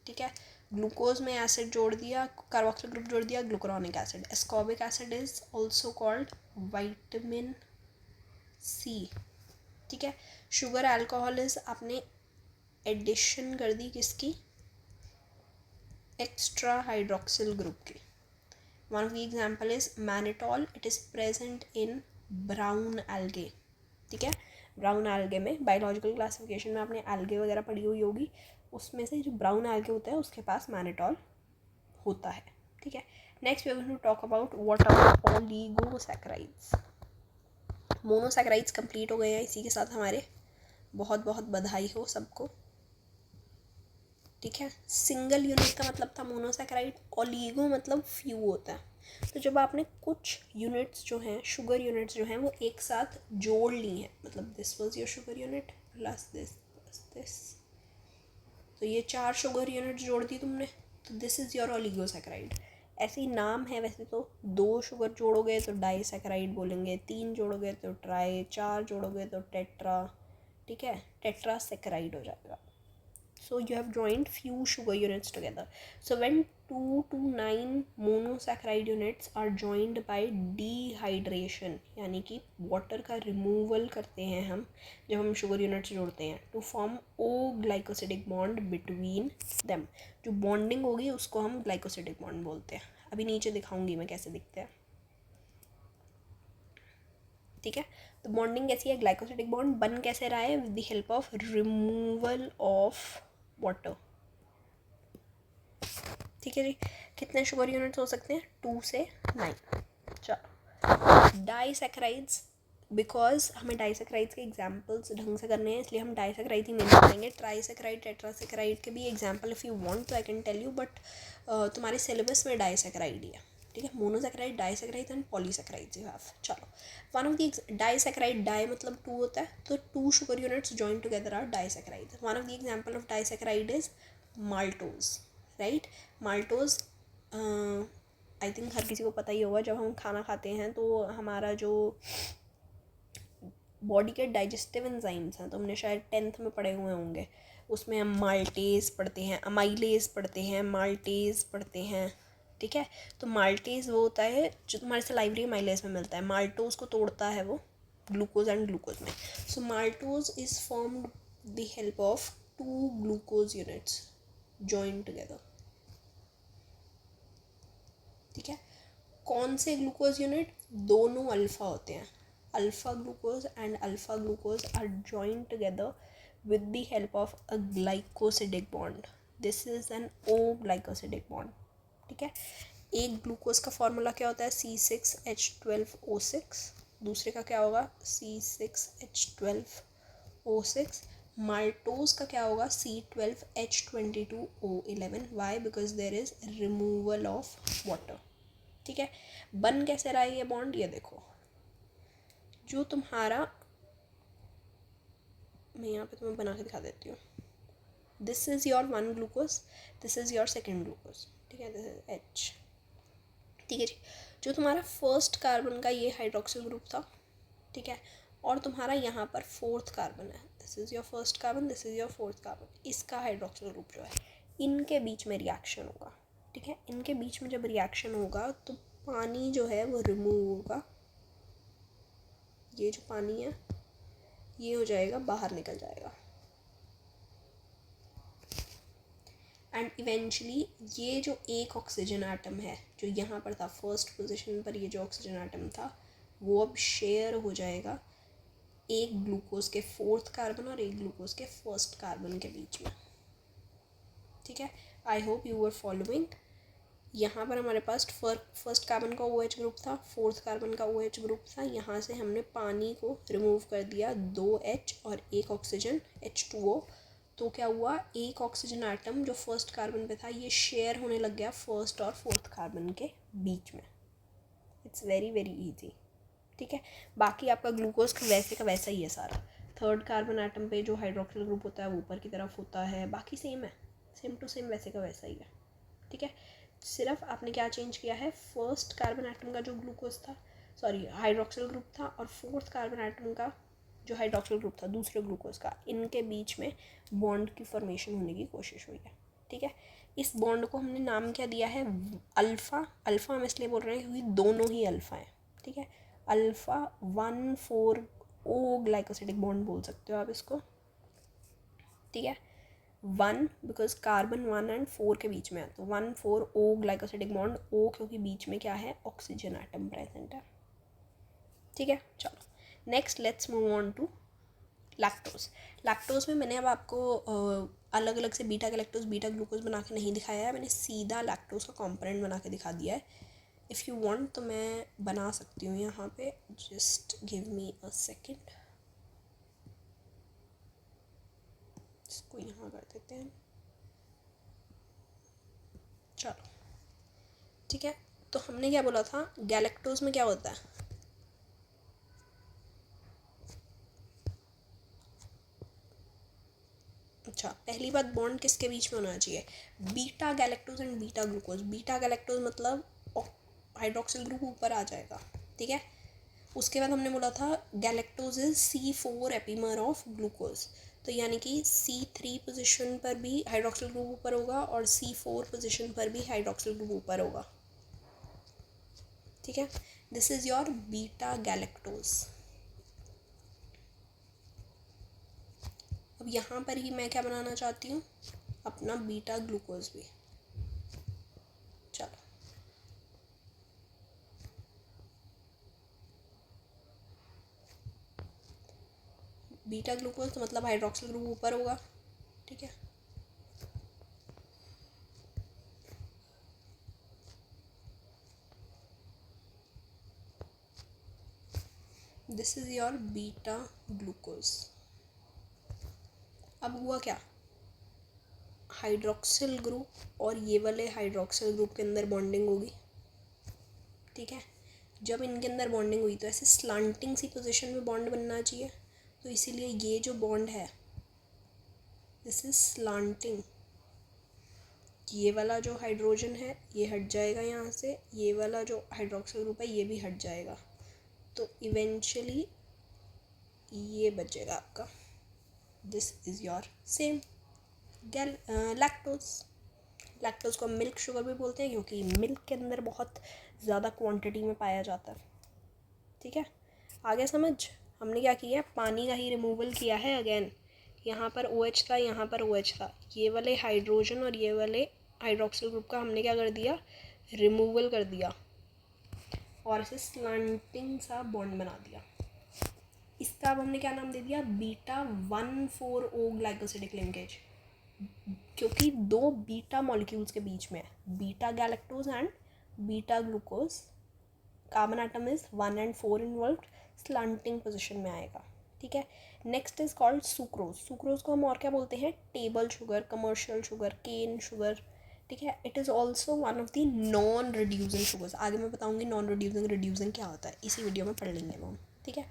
ठीक है, ग्लूकोज में एसिड जोड़ दिया, कार्बोक्सिलिक ग्रुप जोड़ दिया, glucuronic acid. Ascorbic acid is also called vitamin C. ठीक है, शुगर अल्कोहल इज आपने एडिशन कर दी किसकी? एक्स्ट्रा हाइड्रोक्सिल ग्रुप की. One of the example is mannitol. It is present in brown algae. ठीक है, ब्राउन एल्गे में बायोलॉजिकल क्लासिफिकेशन में आपने एल्गे वगैरह पढ़ी हुई होगी, उसमें से जो ब्राउन एल्गे होता है उसके पास मैनिटॉल होता है. ठीक है, next we are going to talk about what are oligosaccharides. Monosaccharides complete हो गए हैं इसी के साथ हमारे. बहुत बहुत बधाई हो सबको. ठीक है, सिंगल यूनिट का मतलब था मोनोसैकेराइड. ओलिगो मतलब फ्यू होता है. तो जब आपने कुछ यूनिट्स जो हैं, शुगर यूनिट्स जो हैं, वो एक साथ जोड़ ली हैं, मतलब this was your sugar unit plus this, तो ये 4 शुगर यूनिट्स जोड़ दी तुमने, तो दिस इज़ योर ओलिगोसैकेराइड. ऐसे ही नाम है वैसे तो. 2 शुगर जोड़ोगे तो डाइसैकेराइड बोलेंगे, 3 जोड़ोगे तो ट्राई, 4 जोड़ोगे तो टेट्रा. ठीक है, टेट्रासैकेराइड हो जाएगा. So you have joined few sugar units together. So when 2 to 9 monosaccharide units are joined by dehydration, यानी कि वाटर का रिमूवल करते हैं हम जब हम शुगर यूनिट्स जोड़ते हैं, to form O glycosidic bond between them. जो बॉन्डिंग होगी उसको हम ग्लाइकोसिडिक बॉन्ड बोलते हैं. अभी नीचे दिखाऊंगी मैं कैसे दिखते हैं. ठीक है, तो बॉन्डिंग कैसी है? ग्लाइकोसिडिक बॉन्ड बन कैसे रहा है? With the help of removal of water. ठीक है जी. कितने शुगर यूनिट्स हो सकते हैं? 2 से 9. चलो, डाइसैकेराइड्स, बिकॉज हमें डाइसैकेराइड्स के एग्जांपल्स ढंग से करने हैं इसलिए हम डाइसैकेराइड ही मेनली करेंगे. ट्राइसैकेराइड, टेट्रासैकेराइड के भी एग्जांपल इफ़ यू वांट तो I can tell you, but तुम्हारे सिलेबस में डाइसैकेराइड ही है. ठीक है, monosaccharide, disaccharide and polysaccharides you have. चलो, one of the disaccharide, di मतलब 2 होता है, तो 2 sugar units join together are disaccharide. One of the example of disaccharide is maltose. Right, maltose I think हर किसी को पता ही होगा. जब हम खाना खाते हैं तो हमारा जो बॉडी के डाइजेस्टिव एंजाइम्स हैं, तो हमने शायद 10th में पढ़े हुए होंगे, उसमें हम माल्टेज पढ़ते हैं, अमाइलेज पढ़ते हैं, माल्टेज पढ़ते हैं. ठीक है, तो माल्टेज वो होता है जो तुम्हारे सलाइवरी माइलेज में मिलता है. माल्टोज को तोड़ता है वो ग्लूकोज एंड ग्लूकोज में. So maltose is formed the help of 2 glucose units join together. ठीक है, कौन से ग्लूकोज यूनिट? दोनों अल्फा होते हैं. Alpha glucose and alpha glucose are joined together with the help of a glycosidic bond. This is an O glycosidic bond. ठीक है, एक ग्लूकोज का फॉर्मूला क्या होता है? C6H12O6. दूसरे का क्या होगा? C6H12O6. माल्टोज का क्या होगा? C12H22O11. Why? Because there is removal of water. ठीक है, बन कैसे रहा है ये बॉन्ड? ये देखो, जो तुम्हारा, मैं यहाँ पे तुम्हें बना के दिखा देती हूँ. This is your 1 glucose, this is your 2nd glucose. ठीक है, दिस इज H. ठीक है जी, जो तुम्हारा फर्स्ट कार्बन का ये हाइड्रोक्सिल ग्रुप था, ठीक है, और तुम्हारा यहाँ पर 4th कार्बन है. This is your first carbon, this is your 4th carbon. इसका हाइड्रोक्सिल ग्रुप जो है, इनके बीच में रिएक्शन होगा. ठीक है, इनके बीच में जब रिएक्शन होगा तो पानी जो है वो रिमूव होगा. ये जो पानी है ये हो जाएगा, बाहर निकल जाएगा. एंड इवेंचुअली ये जो एक ऑक्सीजन एटम है जो यहाँ पर था फर्स्ट पोजीशन पर, ये जो ऑक्सीजन एटम था वो अब शेयर हो जाएगा एक ग्लूकोज के 4th कार्बन और एक ग्लूकोज के 1st कार्बन के बीच में. ठीक है, I hope you were following. यहाँ पर हमारे पास फर्स्ट कार्बन का OH ग्रुप था, 4th कार्बन का OH ग्रुप था. यहाँ से हमने पानी को रिमूव कर दिया, 2H और एक ऑक्सीजन H2O. तो क्या हुआ? एक ऑक्सीजन एटम जो फर्स्ट कार्बन पे था ये शेयर होने लग गया 1st और 4th कार्बन के बीच में. It's very very easy. ठीक है, बाकी आपका ग्लूकोज का वैसा ही है सारा. 3rd कार्बन एटम पे जो हाइड्रोक्सिल ग्रुप होता है वो ऊपर की तरफ होता है, बाकी सेम है, सेम टू सेम वैसे का वैसा ही है. ठीक है, सिर्फ आपने क्या चेंज किया है? फर्स्ट कार्बन एटम का जो ग्लूकोज था, सॉरी हाइड्रोक्सिल ग्रुप था, और 4th कार्बन एटम का जो हाइड्रोक्सिल ग्रुप था दूसरे ग्लूकोज का, इनके बीच में बॉन्ड की फॉर्मेशन होने की कोशिश हुई है. ठीक है, इस बॉन्ड को हमने नाम क्या दिया है? अल्फ़ा. अल्फ़ा हम इसलिए बोल रहे हैं क्योंकि दोनों ही अल्फ़ा हैं. ठीक है, अल्फ़ा 1,4-O ग्लाइकोसिडिक बॉन्ड बोल सकते हो आप इसको. ठीक है, 1 बिकॉज कार्बन 1 एंड 4 के बीच में है, तो 1,4-O ग्लाइकोसिडिक बॉन्ड. O क्योंकि बीच में क्या है? ऑक्सीजन एटम प्रेजेंट है. ठीक है, चलो next let's move on to lactose. Lactose में मैंने अब आपको अलग अलग से बीटा गैलेक्टोज, बीटा ग्लूकोज बना के नहीं दिखाया है, मैंने सीधा लैक्टोज का कॉम्पोनेंट बना के दिखा दिया है. इफ़ यू वांट तो मैं बना सकती हूँ यहाँ पे. Just give me a second. इसको यहाँ कर देते हैं. चलो ठीक है, तो हमने क्या बोला था? गैलेक्टोज में क्या होता है? अच्छा, पहली बात, बॉन्ड किसके बीच में होना चाहिए? Beta galactose and beta glucose. Beta galactose मतलब हाइड्रोक्सिल ग्रुप ऊपर आ जाएगा. ठीक है, उसके बाद हमने बोला था galactose is C4 epimer of glucose. तो यानी कि C3 पोजीशन पर भी हाइड्रोक्सिल ग्रुप ऊपर होगा और C4 पोजीशन पर भी हाइड्रोक्सिल ग्रुप ऊपर होगा, ठीक है। This is your beta galactose. अब यहाँ पर ही मैं क्या बनाना चाहती हूँ, अपना बीटा ग्लूकोज भी। चलो, बीटा ग्लूकोज तो मतलब हाइड्रोक्सिल ग्रुप ऊपर होगा, ठीक है। This is your beta glucose. अब हुआ क्या, हाइड्रोक्सिल ग्रुप और ये वाले हाइड्रोक्सिल ग्रुप के अंदर बॉन्डिंग होगी, ठीक है। जब इनके अंदर बॉन्डिंग हुई तो ऐसे स्लांटिंग सी पोजीशन में बॉन्ड बनना चाहिए, तो इसीलिए ये जो बॉन्ड है दिस इज स्लांटिंग। ये वाला जो हाइड्रोजन है ये हट जाएगा यहाँ से, ये वाला जो हाइड्रोक्सिल ग्रुप है ये भी हट जाएगा, तो इवेंचुअली ये बचेगा आपका। This is your same lactose. Lactose को मिल्क शुगर भी बोलते हैं क्योंकि मिल्क के अंदर बहुत ज़्यादा क्वांटिटी में पाया जाता है, ठीक है। आगे समझ, हमने क्या किया, पानी का ही रिमूवल किया है अगेन। यहाँ पर OH था, यहाँ पर OH था, ये वाले हाइड्रोजन और ये वाले हाइड्रोक्सिल ग्रुप का हमने क्या कर दिया, रिमूवल कर दिया और इसे स्लांटिंग सा बॉन्ड बना दिया। इसका अब हमने क्या नाम दे दिया, बीटा 1,4-O ग्लाइकोसिडिक लिंकेज, क्योंकि दो बीटा मॉलिक्यूल्स के बीच में है, beta galactose and beta glucose, carbon atom is 1 and 4 involved, slanting position में आएगा, ठीक है। Next is called sucrose. Sucrose को हम और क्या बोलते हैं, table sugar, commercial sugar, cane sugar, ठीक है। It is also one of the non reducing sugars. आगे मैं बताऊंगी नॉन रिड्यूसिंग रिड्यूसिंग क्या होता है, इसी वीडियो में पढ़ लेंगे हम, ठीक है।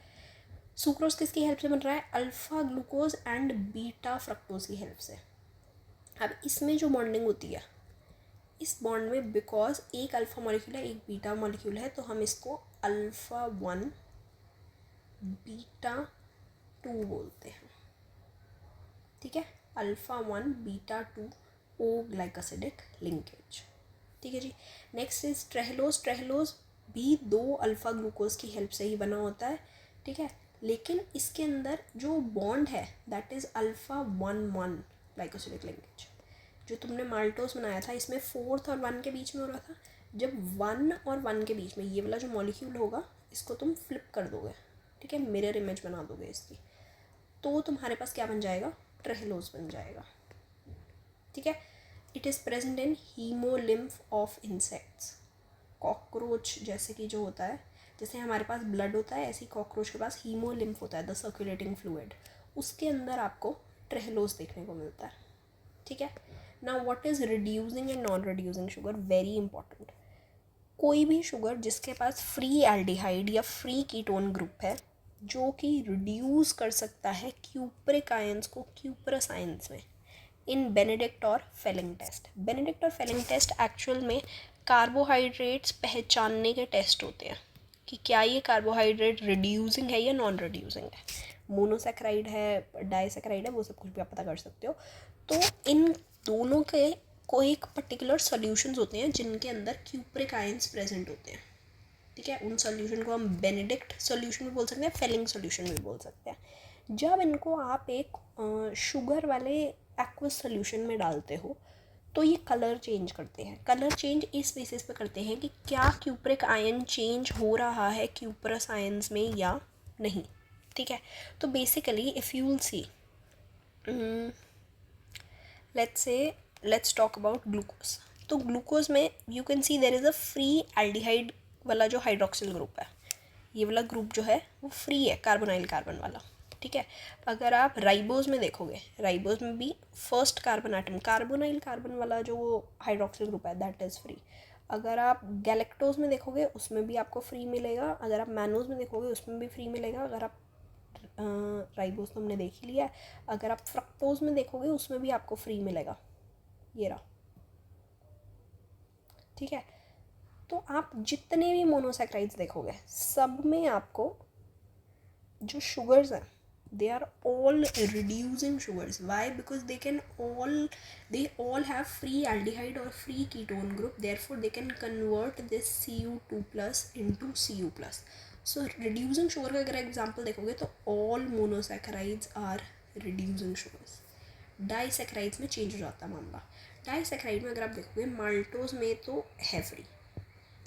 सुक्रोज किसकी हेल्प से बन रहा है, alpha glucose and beta fructose की हेल्प से। अब इसमें जो बॉन्डिंग होती है, इस बॉन्ड में बिकॉज एक अल्फा मॉलिक्यूल है एक बीटा मॉलिक्यूल है, तो हम इसको अल्फा 1 बीटा 2 बोलते हैं, ठीक है। Alpha 1 beta 2 O glycosidic linkage, ठीक है जी। Next is ट्रेहलोज। ट्रेहलोज भी दो अल्फा ग्लूकोज की हेल्प से ही बना होता है, ठीक है। लेकिन इसके अंदर जो बॉन्ड है that is alpha 1,1 glycosidic linkage. जो तुमने माल्टोस बनाया था इसमें 4th और 1 के बीच में हो रहा था, जब 1 और 1 के बीच में ये वाला जो मॉलिक्यूल होगा इसको तुम फ्लिप कर दोगे, ठीक है, मिरर इमेज बना दोगे इसकी, तो तुम्हारे पास क्या बन जाएगा, ट्रेहलोज बन जाएगा, ठीक है। It is present in haemolymph of insects. Cockroach जैसे कि जो होता है, जैसे हमारे पास ब्लड होता है ऐसे ही कॉकरोच के पास हीमोलिम्फ होता है, द सर्कुलेटिंग फ्लूइड, उसके अंदर आपको ट्रेहलोज देखने को मिलता है, ठीक है। Now what is reducing and non reducing sugar, very important. कोई भी शुगर जिसके पास फ्री एल्डिहाइड या फ्री कीटोन ग्रुप है जो कि रिड्यूस कर सकता है क्यूप्रिक आयंस को क्यूप्रस आयंस में इन बेनेडिक्ट और फेलिंग टेस्ट। बेनेडिक्ट और फेलिंग टेस्ट एक्चुअल में कार्बोहाइड्रेट्स पहचानने के टेस्ट होते हैं कि क्या ये कार्बोहाइड्रेट रिड्यूसिंग है या नॉन रिड्यूसिंग है, मोनोसैकेराइड है, डाइसैकेराइड है, वो सब कुछ भी आप पता कर सकते हो। तो इन दोनों के को एक पर्टिकुलर सॉल्यूशंस होते हैं जिनके अंदर क्यूप्रिक आयंस प्रेजेंट होते हैं, ठीक है। उन सॉल्यूशन को हम बेनेडिक्ट सॉल्यूशन भी बोल सकते हैं, फेलिंग सॉल्यूशन भी बोल सकते हैं। जब इनको आप एक शुगर वाले एक्वस सॉल्यूशन में डालते हो तो ये कलर चेंज करते हैं। कलर चेंज इस बेसिस पे करते हैं कि क्या क्यूप्रिक आयन चेंज हो रहा है क्यूप्रस आयंस में या नहीं, ठीक है। तो basically if you will see, let's talk about glucose. तो ग्लूकोज में you can see there is a free aldehyde वाला जो हाइड्रोक्सिल ग्रुप है, ये वाला ग्रुप जो है वो फ्री है, कार्बोनाइल कार्बन वाला, ठीक है। अगर आप राइबोज में देखोगे, राइबोज में भी first carbon atom carbonyl carbon वाला जो हाइड्रोक्सिल ग्रुप है दैट इज़ फ्री। अगर आप गैलेक्टोज में देखोगे उसमें भी आपको फ्री मिलेगा, अगर आप मैनोज में देखोगे उसमें भी फ्री मिलेगा, अगर आप राइबोज तो हमने देख ही लिया है, अगर आप फ्रक्टोज में देखोगे उसमें भी आपको फ्री मिलेगा, ये रहा, ठीक है। तो आप जितने भी मोनोसैकेराइड्स देखोगे सब में आपको जो शुगर्स हैं they are all reducing sugars. Why? Because they all have free aldehyde or free ketone group, therefore they can convert this Cu2 plus into Cu plus. So reducing sugar का अगर example देखोगे तो all monosaccharides are reducing sugars. Disaccharides में change हो जाता है मामला. Disaccharide में अगर आप देखोगे माल्टोज में तो है फ्री,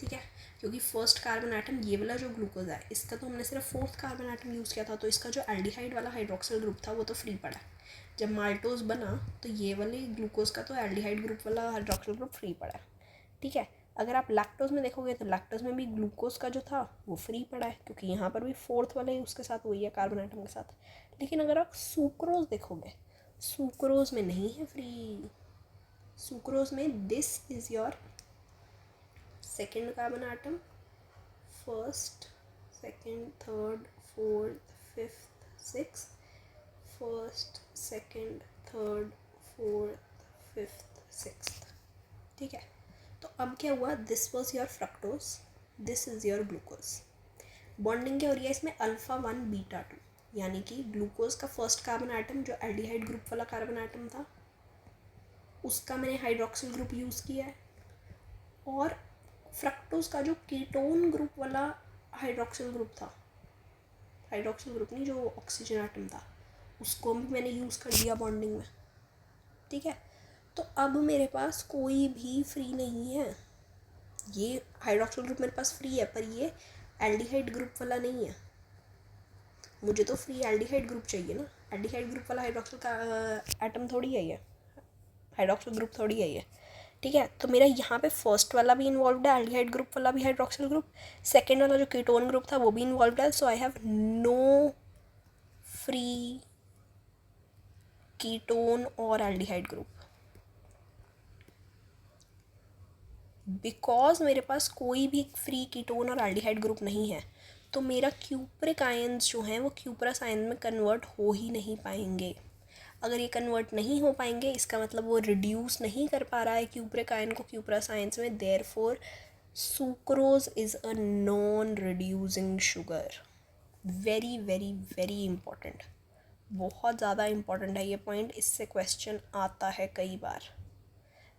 ठीक है, क्योंकि फर्स्ट कार्बन आइटम ये वाला जो ग्लूकोज है इसका तो हमने सिर्फ फोर्थ कार्बन आइटम यूज़ किया था, तो इसका जो एल्डिहाइड वाला हाइड्रोक्सिल ग्रुप था वो तो फ्री पड़ा. जब माल्टोज बना तो ये वाले ग्लूकोज का तो एल्डिहाइड ग्रुप वाला हाइड्रोक्सिल ग्रुप फ्री पड़ा, ठीक है. अगर आप लैक्टोज में देखोगे तो लैक्टोज में भी ग्लूकोज का जो था वो फ्री पड़ा है, क्योंकि यहाँ पर भी फोर्थ वाले उसके साथ वही है कार्बन आइटम के साथ. लेकिन अगर आप सुक्रोज देखोगे, सुक्रोज में नहीं है फ्री. सुक्रोज में this is your second carbon atom, first, second, third, fourth, fifth, six, first, second, third, fourth, fifth, sixth, ठीक है. तो अब क्या हुआ, this was your fructose, this is your glucose. Bonding क्या हो रही है इसमें, अल्फा 1 बीटा 2, यानी कि ग्लूकोज का फर्स्ट कार्बन आइटम जो एल्डिहाइड ग्रुप वाला कार्बन आइटम था उसका मैंने हाइड्रोक्सिल ग्रुप यूज़ किया है, और फ्रक्टोज का जो कीटोन ग्रुप वाला हाइड्रोक्सिल ग्रुप था, हाइड्रोक्सिल ग्रुप नहीं जो ऑक्सीजन आइटम था, उसको भी मैंने यूज़ कर दिया बॉन्डिंग में, ठीक है. तो अब मेरे पास कोई भी फ्री नहीं है. ये हाइड्रोक्सिल ग्रुप मेरे पास फ्री है, पर ये एल्डिहाइड ग्रुप वाला नहीं है. मुझे तो फ्री एल्डिहाइड ग्रुप चाहिए ना. एल्डिहाइड ग्रुप वाला हाइड्रोक्सिल का एटम थोड़ी है ये, हाइड्रोक्सिल ग्रुप थोड़ी है ये, ठीक है. तो मेरा यहाँ पे फर्स्ट वाला भी इन्वॉल्व है, एल्डिहाइड ग्रुप वाला भी हाइड्रोक्सिल ग्रुप, सेकेंड वाला जो कीटोन ग्रुप था वो भी इन्वॉल्व है. So I have no free ketone और एल्डिहाइड ग्रुप, बिकॉज मेरे पास कोई भी फ्री कीटोन और एल्डिहाइड ग्रुप नहीं है. तो मेरा क्यूप्रिक आयन्स जो हैं वो क्यूप्रस आयन में कन्वर्ट हो ही नहीं पाएंगे. अगर ये कन्वर्ट नहीं हो पाएंगे इसका मतलब वो रिड्यूस नहीं कर पा रहा है क्यूप्रिक आयन को क्यूप्रस आयन्स में, therefore sucrose is a non reducing sugar. Very very very important, बहुत ज़्यादा इंपॉर्टेंट है ये पॉइंट. इससे क्वेश्चन आता है कई बार,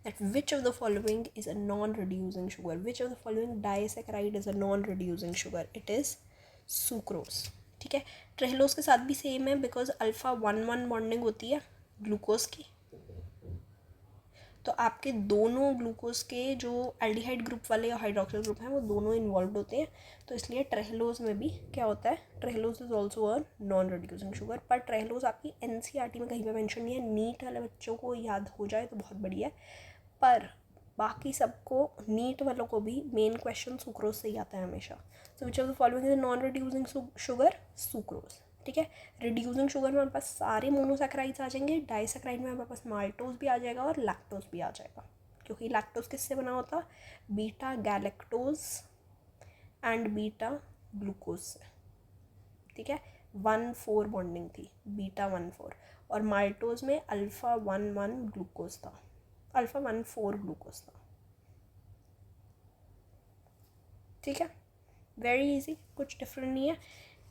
that which of the following is a non-reducing sugar, which of the following disaccharide is a non-reducing sugar, it is sucrose, ठीक है. ट्रेहलोज के साथ भी सेम है, बिकॉज अल्फा 1 बॉन्डिंग होती है ग्लूकोज की, तो आपके दोनों ग्लूकोज के जो एल्डिहाइड ग्रुप वाले या हाइड्रोक्सिल ग्रुप हैं वो दोनों इन्वॉल्व होते हैं. तो इसलिए ट्रेहलोज में भी क्या होता है, trehalose is also a non reducing sugar. पर ट्रेहलोज आपकी NCERT में कहीं पर मेंशन नहीं है. नीट वाले बच्चों को याद हो जाए तो बहुत बढ़िया है, पर बाकी सबको, नीट वालों को भी मेन क्वेश्चन सुक्रोज से ही आता है हमेशा. So which of the following is non reducing sugar, sucrose, ठीक है. रिड्यूसिंग शुगर में हमारे पास सारे मोनोसैकेराइड्स आ जाएंगे, डाइसैकेराइड में हमारे पास माल्टोज भी आ जाएगा और लैक्टोज भी आ जाएगा, क्योंकि लैक्टोज किससे बना होता, beta galactose and beta glucose से, ठीक है. 1,4 बॉन्डिंग थी, बीटा 1,4, और माल्टोज में अल्फा 1,1 ग्लूकोज था, अल्फा 1,4 ग्लूकोज था, ठीक है. वेरी इजी, कुछ डिफरेंट नहीं है.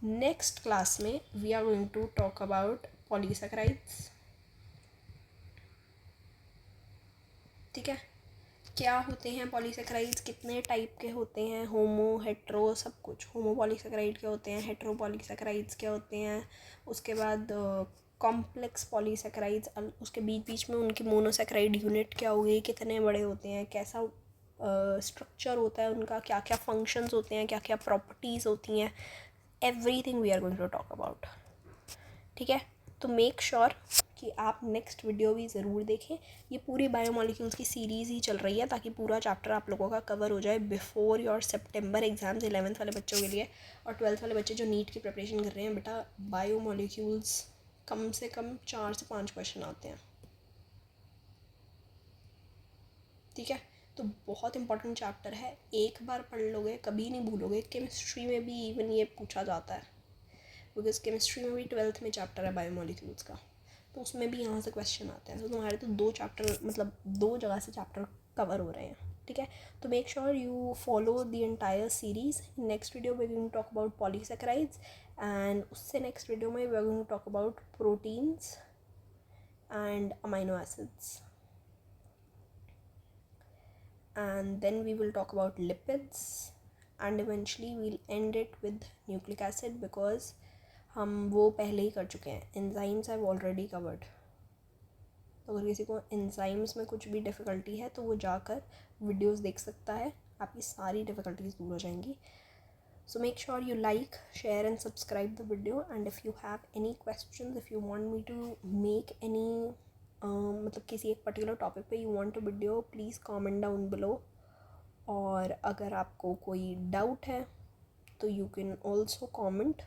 नेक्स्ट क्लास में we are going to talk about polysaccharides, ठीक है. क्या होते हैं पॉलीसैकेराइड्स, कितने टाइप के होते हैं, होमो हेट्रो सब कुछ. होमो पॉलीसैकेराइड क्या होते हैं, हेट्रो पॉलीसैकेराइड्स क्या होते हैं, उसके बाद कॉम्प्लेक्स पॉलीसैकेराइड्स, उसके बीच बीच में उनकी मोनोसैकेराइड यूनिट क्या होगी, कितने बड़े होते हैं, कैसा स्ट्रक्चर होता है उनका, क्या क्या फंक्शंस होते हैं, क्या क्या प्रॉपर्टीज़ होती हैं, everything we are going to talk about, ठीक है. तो मेक श्योर कि आप नेक्स्ट वीडियो भी ज़रूर देखें. ये पूरी बायोमॉलिक्यूल्स की सीरीज़ ही चल रही है ताकि पूरा चैप्टर आप लोगों का कवर हो जाए before your September exams 11th वाले बच्चों के लिए. और 12th वाले बच्चे जो नीट की प्रिपरेशन कर रहे हैं, बेटा बायोमॉलिक्यूल्स कम से कम 4 से 5 क्वेश्चन आते हैं, ठीक है. तो बहुत इंपॉर्टेंट चैप्टर है, एक बार पढ़ लोगे कभी नहीं भूलोगे. केमिस्ट्री में भी इवन ये पूछा जाता है, बिकॉज केमिस्ट्री में भी 12th में चैप्टर है बायोमॉलिक्यूल्स का, तो उसमें भी यहाँ से क्वेश्चन आते हैं. तो तुम्हारे तो 2 चैप्टर, मतलब 2 जगह से चैप्टर कवर हो रहे हैं. ठीक है. तो make sure you follow the entire series. Next video we going to talk about polysaccharides and उससे नेक्स्ट वीडियो में we are going to talk about proteins and amino acids, and then we will talk about lipids, and eventually we'll end it with nucleic acid because हम वो पहले ही कर चुके हैं. enzymes I've already covered. तो अगर किसी को enzymes में कुछ भी डिफ़िकल्टी है तो वो जाकर वीडियोस देख सकता है, आपकी सारी डिफ़िकल्टीज दूर हो जाएंगी. So make sure you like, share and subscribe the video, and if you have any questions, if you want me to make any मतलब किसी एक पर्टिकुलर टॉपिक पे you want a video, please comment down below. और अगर आपको कोई doubt है तो you can also comment.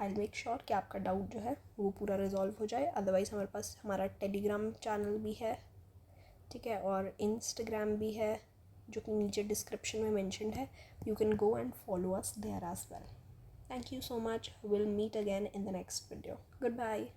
I'll make sure कि आपका डाउट जो है वो पूरा रिजॉल्व हो जाए. अदरवाइज़ हमारे पास हमारा टेलीग्राम चैनल भी है, ठीक है, और इंस्टाग्राम भी है जो कि नीचे डिस्क्रिप्शन में मेंशन्ड है. You can go and follow us there as well. Thank you so much. Will meet again in the next video. Good bye.